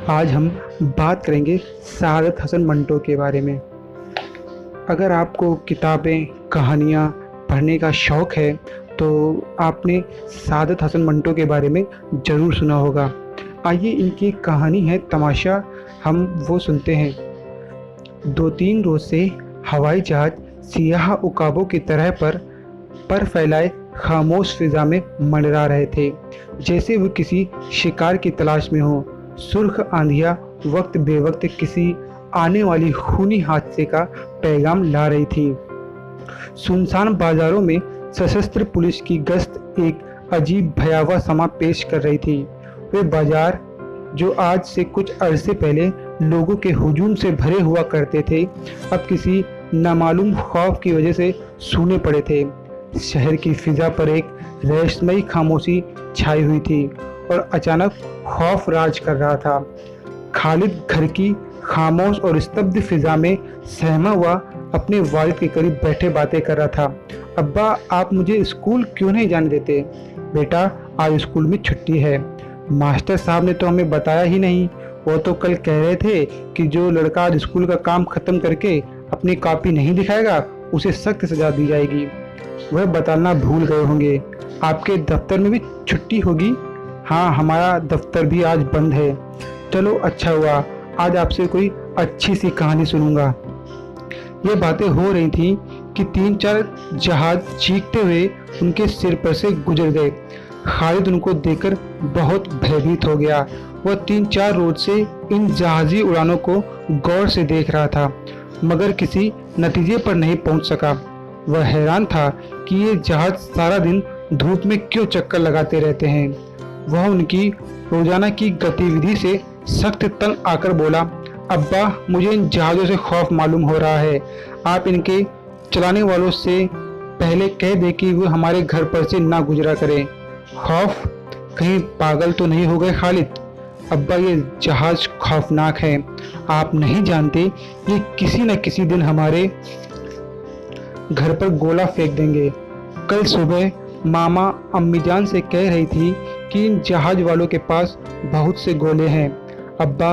आज हम बात करेंगे सआदत हसन मंटो के बारे में। अगर आपको किताबें, कहानियाँ पढ़ने का शौक़ है तो आपने सआदत हसन मंटो के बारे में ज़रूर सुना होगा। आइए इनकी कहानी है तमाशा, हम वो सुनते हैं। 2-3 रोज़ से हवाई जहाज़ सियाह उकाबों की तरह पर फैलाए खामोश फिज़ा में मंडरा रहे थे, जैसे वो किसी शिकार की तलाश में हो। सुर्ख आंधियाँ वक्त बेवक्त किसी आने वाली खूनी हादसे का पैगाम ला रही थी। सुनसान बाजारों में सशस्त्र पुलिस की गश्त एक अजीब भयावह समा पेश कर रही थी। वे बाजार जो आज से कुछ अरसे पहले लोगों के हुजूम से भरे हुआ करते थे, अब किसी नामालूम खौफ की वजह से सूने पड़े थे। शहर की फिजा पर एक रहस्यमयी खामोशी छाई हुई थी और अचानक खौफ राज कर रहा था। खालिद घर की खामोश और स्तब्ध फिजा में सहमा हुआ अपने वालिद के करीब बैठे बातें कर रहा था। अब्बा, आप मुझे स्कूल क्यों नहीं जाने देते? बेटा, आज स्कूल में छुट्टी है। मास्टर साहब ने तो हमें बताया ही नहीं। वो तो कल कह रहे थे कि जो लड़का आज स्कूल का काम खत्म करके अपनी कॉपी नहीं दिखाएगा उसे सख्त सजा दी जाएगी। वह बताना भूल गए होंगे। आपके दफ्तर में भी छुट्टी होगी? हाँ, हमारा दफ्तर भी आज बंद है। चलो, अच्छा हुआ, आज आपसे कोई अच्छी सी कहानी सुनूंगा। ये बातें हो रही थी कि 3-4 जहाज चीखते हुए उनके सिर पर से गुजर गए। खालिद उनको देखकर बहुत भयभीत हो गया। वह 3-4 रोज से इन जहाजी उड़ानों को गौर से देख रहा था, मगर किसी नतीजे पर नहीं पहुंच सका। वह हैरान था कि ये जहाज सारा दिन धूप में क्यों चक्कर लगाते रहते हैं। वह उनकी रोजाना की गतिविधि से सख्त तंग आकर बोला, अब्बा, मुझे इन जहाज़ों से खौफ मालूम हो रहा है। आप इनके चलाने वालों से पहले कह दे कि वो हमारे घर पर से ना गुजरा करें। खौफ? कहीं पागल तो नहीं हो गए खालिद? अब्बा, ये जहाज़ खौफनाक है। आप नहीं जानते, ये किसी न किसी दिन हमारे घर पर गोला फेंक देंगे। कल सुबह मामा अम्मीजान से कह रही थी कि इन जहाज वालों के पास बहुत से गोले हैं। अब्बा,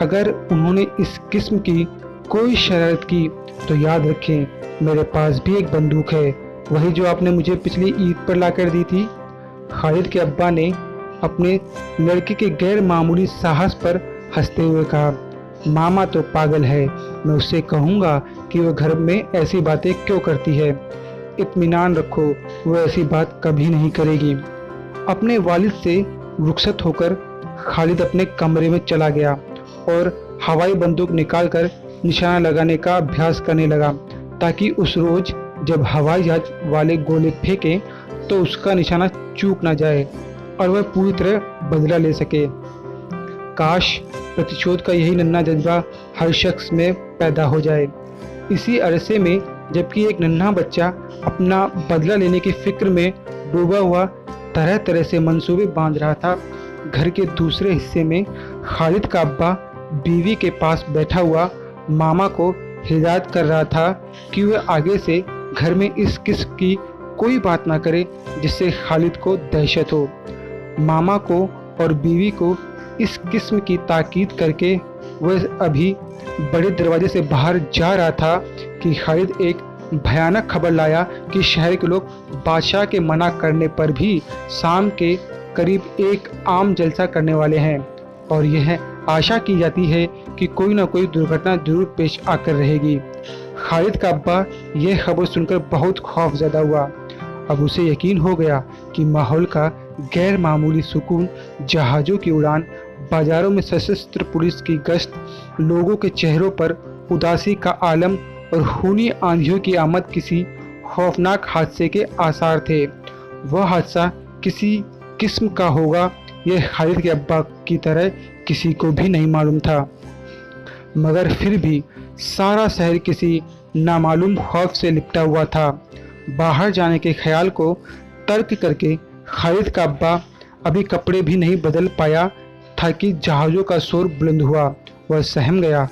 अगर उन्होंने इस किस्म की कोई शरारत की तो याद रखें, मेरे पास भी एक बंदूक है, वही जो आपने मुझे पिछली ईद पर लाकर दी थी। खालिद के अब्बा ने अपने लड़के के गैर मामूली साहस पर हंसते हुए कहा, मामा तो पागल है। मैं उससे कहूँगा कि वह घर में ऐसी बातें क्यों करती है। इत्मीनान रखो, वह ऐसी बात कभी नहीं करेगी। अपने वालिद से रुखसत होकर खालिद अपने कमरे में चला गया और हवाई बंदूक निकालकर निशाना लगाने का अभ्यास करने लगा, ताकि उस रोज जब हवाई जहाज वाले गोले फेंकें तो उसका निशाना चूक ना जाए और वह पूरी तरह बदला ले सके। काश प्रतिशोध का यही नन्हा जज्बा हर शख्स में पैदा हो जाए। इसी अरसे में जबकि एक नन्हा बच्चा अपना बदला लेने की फिक्र में डूबा हुआ तरह तरह से मंसूबे बांध रहा था, घर के दूसरे हिस्से में खालिद का अब्बा बीवी के पास बैठा हुआ मामा को हिदायत कर रहा था कि वह आगे से घर में इस किस्म की कोई बात ना करे जिससे खालिद को दहशत हो। मामा को और बीवी को इस किस्म की ताकीद करके वह अभी बड़े दरवाजे से बाहर जा रहा था कि खालिद एक भयानक खबर लाया कि शहर के लोग बादशाह के मना करने पर भी शाम के करीब एक आम जलसा करने वाले हैं और यह आशा की जाती है कि कोई ना कोई दुर्घटना जरूर पेश आकर रहेगी। खालिद का अब्बा यह खबर सुनकर बहुत खौफजदा हुआ। अब उसे यकीन हो गया कि माहौल का गैर मामूली सुकून, जहाज़ों की उड़ान, बाजारों में सशस्त्र पुलिस की गश्त, लोगों के चेहरों पर उदासी का आलम और खूनी आंधियों की आमद किसी खौफनाक हादसे के आसार थे। वह हादसा किसी किस्म का होगा, यह खालिद के अब्बा की तरह किसी को भी नहीं मालूम था, मगर फिर भी सारा शहर किसी नामालूम खौफ से लिपटा हुआ था। बाहर जाने के ख्याल को तर्क करके खालिद का अब्बा अभी कपड़े भी नहीं बदल पाया था कि जहाज़ों का शोर बुलंद हुआ। वह सहम गया।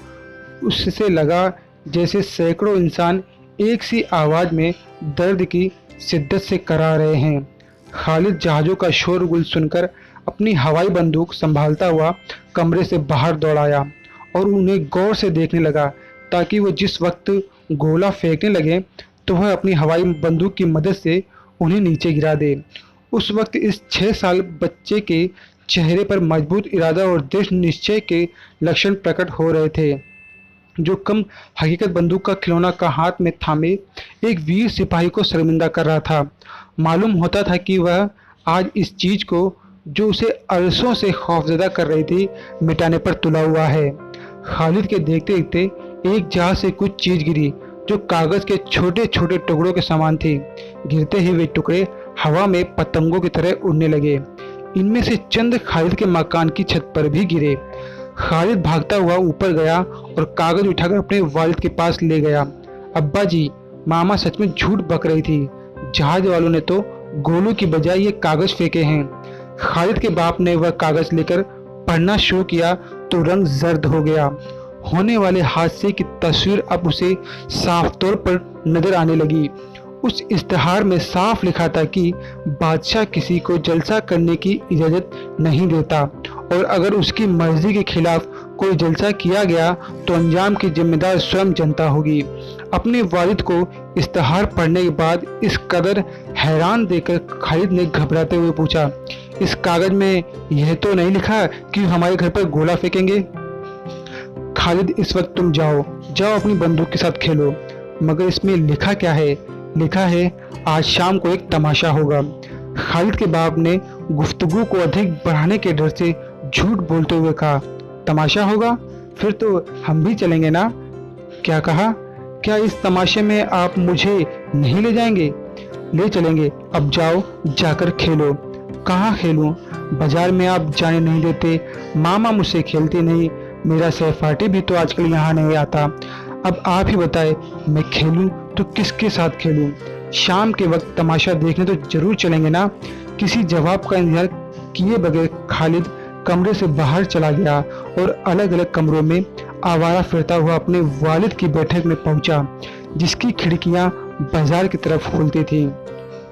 उससे लगा जैसे सैकड़ों इंसान एक सी आवाज़ में दर्द की शिद्दत से करा रहे हैं। खालिद जहाज़ों का शोरगुल सुनकर अपनी हवाई बंदूक संभालता हुआ कमरे से बाहर दौड़ आया और उन्हें गौर से देखने लगा ताकि वो जिस वक्त गोला फेंकने लगे तो वह अपनी हवाई बंदूक की मदद से उन्हें नीचे गिरा दे। उस वक्त इस 6 साल बच्चे के चेहरे पर मजबूत इरादा और दृढ़ निश्चय के लक्षण प्रकट हो रहे थे, जो कम हकीकत बंदूक का खिलौना का हाथ में थामे एक वीर सिपाही को शर्मिंदा कर रहा था। मालूम होता था कि वह आज इस चीज को जो उसे अरसों से खौफजदा कर रही थी मिटाने पर तुला हुआ है। खालिद के देखते देखते एक जहाज से कुछ चीज गिरी जो कागज के छोटे छोटे टुकड़ों के समान थी। गिरते ही वे टुकड़े हवा में पतंगों की तरह उड़ने लगे। इनमें से चंद खालिद के मकान की छत पर भी गिरे। खालिद भागता हुआ ऊपर गया और कागज उठाकर अपने वालिद के पास ले गया। अब्बा जी, मामा सच में झूठ बक रही थी। जहाज वालों ने तो गोलों की बजाय ये कागज फेंके हैं। खालिद के बाप ने वह कागज लेकर पढ़ना शुरू किया तो रंग जर्द हो गया। होने वाले हादसे की तस्वीर अब उसे साफ तौर पर नजर आने लगी। उस इश्तिहार में साफ लिखा था कि बादशाह किसी को जलसा करने की इजाज़त नहीं देता और अगर उसकी मर्जी के खिलाफ कोई जलसा किया गया तो अंजाम की जिम्मेदार स्वयं जनता होगी। अपने वालिद को इश्तिहार पढ़ने के बाद इस कदर हैरान देखकर खालिद ने घबराते हुए पूछा, इस कागज में यह तो नहीं लिखा कि हमारे घर पर गोला फेंकेंगे? खालिद, इस वक्त तुम जाओ अपनी बंदूक के साथ खेलो। मगर इसमें लिखा क्या है? लिखा है आज शाम को एक तमाशा होगा। खालिद के बाप ने गुफ्तगू को अधिक बढ़ाने के डर से झूठ बोलते हुए कहा, तमाशा होगा? फिर तो हम भी चलेंगे ना? क्या कहा? क्या इस तमाशे में आप मुझे नहीं ले जाएंगे? ले चलेंगे। अब जाओ, जाकर खेलो। कहाँ खेलूं? बाजार में आप जाने नहीं देते, मामा मुझसे खेलते नहीं, मेरा सहपाठी भी तो आजकल यहाँ नहीं आता। अब आप ही बताएं, मैं खेलूं तो किसके साथ खेलूं? शाम के वक्त तमाशा देखने तो जरूर चलेंगे ना? किसी जवाब का इंतजार किए बगैर खालिद कमरे से बाहर चला गया और अलग अलग कमरों में आवारा फिरता हुआ अपने वालिद की बैठक में पहुंचा, जिसकी खिड़कियां बाजार की तरफ खुलती थीं।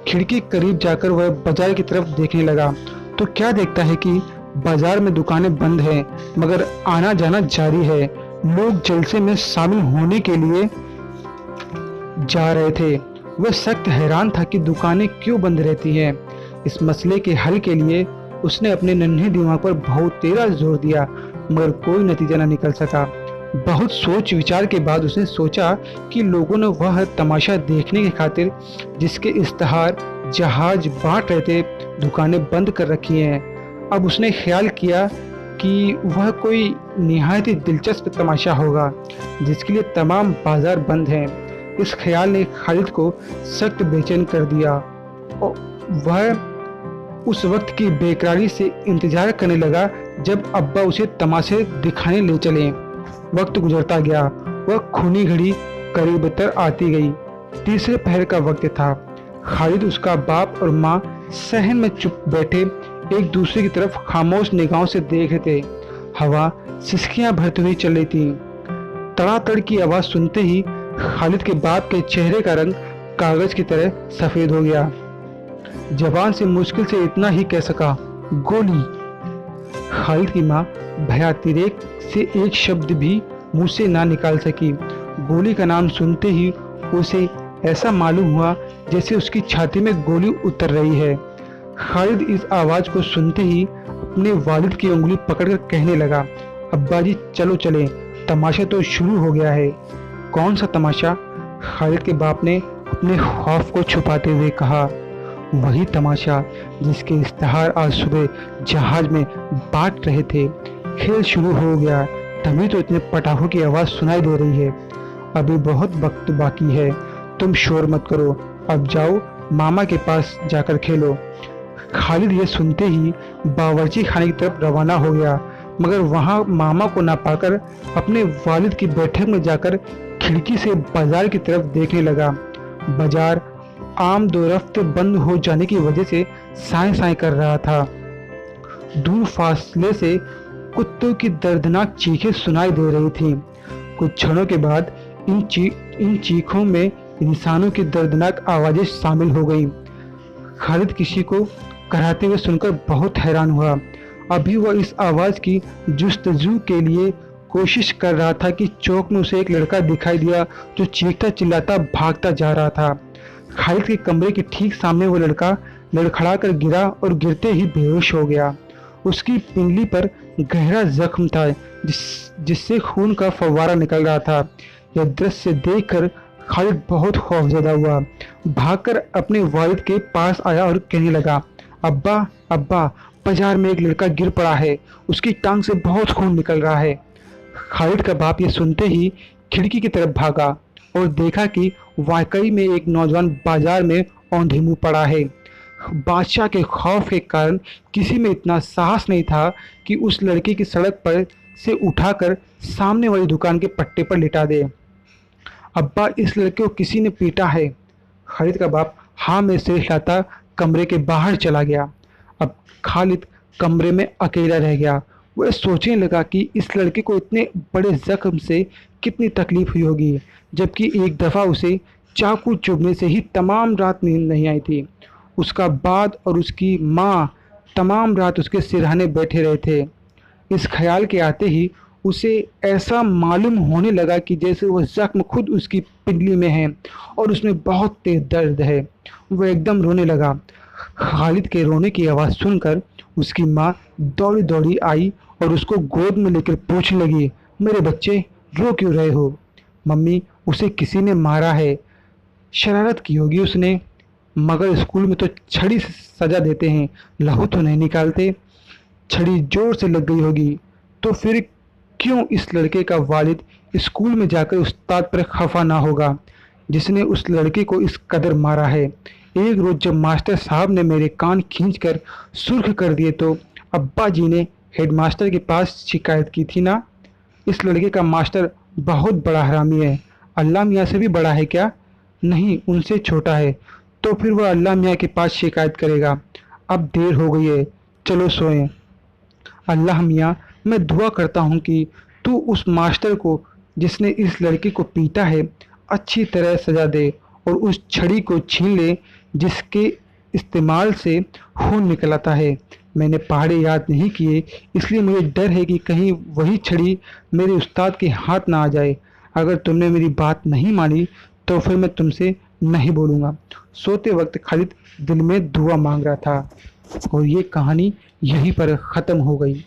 खिड़की करीब जाकर वह बाजार की तरफ देखने लगा तो क्या देखता है कि बाजार में दुकानें बंद हैं मगर आना जाना जारी है। लोग जलसे में शामिल होने के लिए जा रहे थे। वह सख्त हैरान था कि दुकानें क्यों बंद रहती हैं। इस मसले के हल के लिए उसने अपने नन्हे दिमाग पर बहुत तेरा जोर दिया मगर कोई नतीजा न निकल सका। बहुत सोच विचार के बाद उसने सोचा कि लोगों ने वह तमाशा देखने की खातिर जिसके इश्तिहार जहाज बांट रहे थे दुकानें बंद कर रखी हैं। अब उसने ख्याल किया कि वह कोई निहायत ही दिलचस्प तमाशा होगा जिसके लिए तमाम बाजार बंद हैं। इस ख्याल ने खालिद को सख्त बेचैन कर दिया और वह उस वक्त की बेकरारी से इंतजार करने लगा जब अब्बा उसे तमाशे दिखाने ले चले। वक्त गुजरता गया, वह खूनी घड़ी करीबतर आती गई। तीसरे पहर का वक्त था। खालिद, उसका बाप और माँ सहन में चुप बैठे एक दूसरे की तरफ खामोश निगाहों से देख रहे थे। हवा सिसकियां भरती हुई चल रही थी। तड़ातड़ की आवाज सुनते ही खालिद के बाप के चेहरे का रंग कागज की तरह सफेद हो गया। जबान से मुश्किल से इतना ही कह सका, गोली। खालिद की माँ भयातिरेक से एक शब्द भी मुंह से ना निकाल सकी। गोली का नाम सुनते ही उसे ऐसा मालूम हुआ जैसे उसकी छाती में गोली उतर रही है। खालिद इस आवाज को सुनते ही अपने वालिद की उंगली पकड़कर कहने लगा, अब्बा जी चलो चलें, तमाशा तो शुरू हो गया है। कौन सा तमाशा? खालिद के बाप ने अपने खौफ को छुपाते हुए कहा, वही तमाशा जिसके इश्तिहार आज सुबह जहाज में बांट रहे थे। खेल शुरू हो गया, तभी तो इतने पटाखों की आवाज़ सुनाई दे रही है। अभी बहुत वक्त बाकी है, तुम शोर मत करो, अब जाओ मामा के पास जाकर खेलो। खालिद ये सुनते ही बावर्ची खाने की तरफ रवाना हो गया मगर वहाँ मामा को ना पाकर अपने वालिद की बैठक में जाकर खिड़की से बाजार की तरफ देखने लगा। बाजार आम दो रफ्त बंद हो जाने की वजह से साए साए कर रहा था। दूर फासले से कुत्तों की दर्दनाक चीखें सुनाई दे रही थीं। कुछ क्षणों के बाद इन चीखों में इंसानों की दर्दनाक आवाज़ें शामिल हो गईं। खालिद किसी को कराहते हुए सुनकर बहुत हैरान हुआ। अभी वह इस आवाज़ की जुस्तजू के लिए कोशिश कर रहा था कि चौक में उसे एक लड़का दिखाई दिया जो चीखता चिल्लाता भागता जा रहा था। खालिद के कमरे के ठीक सामने वो लड़का लड़खड़ा कर गिरा और गिरते ही बेहोश हो गया। उसकी पिंगली पर गहरा जख्म था जिससे खून का फव्वारा निकल रहा था। यह दृश्य देखकर खालिद बहुत खौफजदा हुआ। भागकर अपने वालिद के पास आया और कहने लगा, अब्बा अब्बा, बाजार में एक लड़का गिर पड़ा है, उसकी टांग से बहुत खून निकल रहा है। खालिद का बाप ये सुनते ही खिड़की की तरफ भागा और देखा कि वाकई में एक नौजवान बाजार में औंधे मुंह पड़ा है। बादशाह के खौफ के कारण किसी में इतना साहस नहीं था कि उस लड़के की सड़क पर से उठाकर सामने वाली दुकान के पट्टे पर लिटा दे। अब्बा, इस लड़के को किसी ने पीटा है। खालिद का बाप हाँ में सिर हिलाता कमरे के बाहर चला गया। अब खालिद कमरे में अकेला रह गया। वह सोचने लगा कि इस लड़के को इतने बड़े जख्म से कितनी तकलीफ हुई होगी, जबकि एक दफ़ा उसे चाकू चुभने से ही तमाम रात नींद नहीं आई थी। उसका बाप और उसकी माँ तमाम रात उसके सिरहाने बैठे रहे थे। इस ख्याल के आते ही उसे ऐसा मालूम होने लगा कि जैसे वह जख्म खुद उसकी पिंडली में है और उसमें बहुत तेज दर्द है। वह एकदम रोने लगा। खालिद के रोने की आवाज़ सुनकर उसकी माँ दौड़ी दौड़ी आई और उसको गोद में लेकर पूछने लगी, मेरे बच्चे, रो क्यों रहे हो? मम्मी, उसे किसी ने मारा है, शरारत की होगी उसने, मगर स्कूल में तो छड़ी से सजा देते हैं, लहू तो नहीं निकालते। छड़ी जोर से लग गई होगी। तो फिर क्यों इस लड़के का वालिद स्कूल में जाकर उस्ताद पर खफा ना होगा जिसने उस लड़के को इस कदर मारा है? एक रोज़ जब मास्टर साहब ने मेरे कान खींचकर सुर्ख कर दिए तो अब्बा जी ने हेडमास्टर के पास शिकायत की थी ना। इस लड़के का मास्टर बहुत बड़ा हरामी है। अल्लाह मियाँ से भी बड़ा है क्या? नहीं, उनसे छोटा है। तो फिर वह अल्लाह मियाँ के पास शिकायत करेगा। अब देर हो गई है, चलो सोएं। अल्लाह मियाँ, मैं दुआ करता हूँ कि तू उस मास्टर को जिसने इस लड़के को पीटा है अच्छी तरह सजा दे और उस छड़ी को छीन ले जिसके इस्तेमाल से खून निकल आता है। मैंने पहाड़े याद नहीं किए, इसलिए मुझे डर है कि कहीं वही छड़ी मेरे उस्ताद के हाथ ना आ जाए। अगर तुमने मेरी बात नहीं मानी तो फिर मैं तुमसे नहीं बोलूँगा। सोते वक्त खालिद दिल में दुआ मांग रहा था। और ये कहानी यहीं पर ख़त्म हो गई।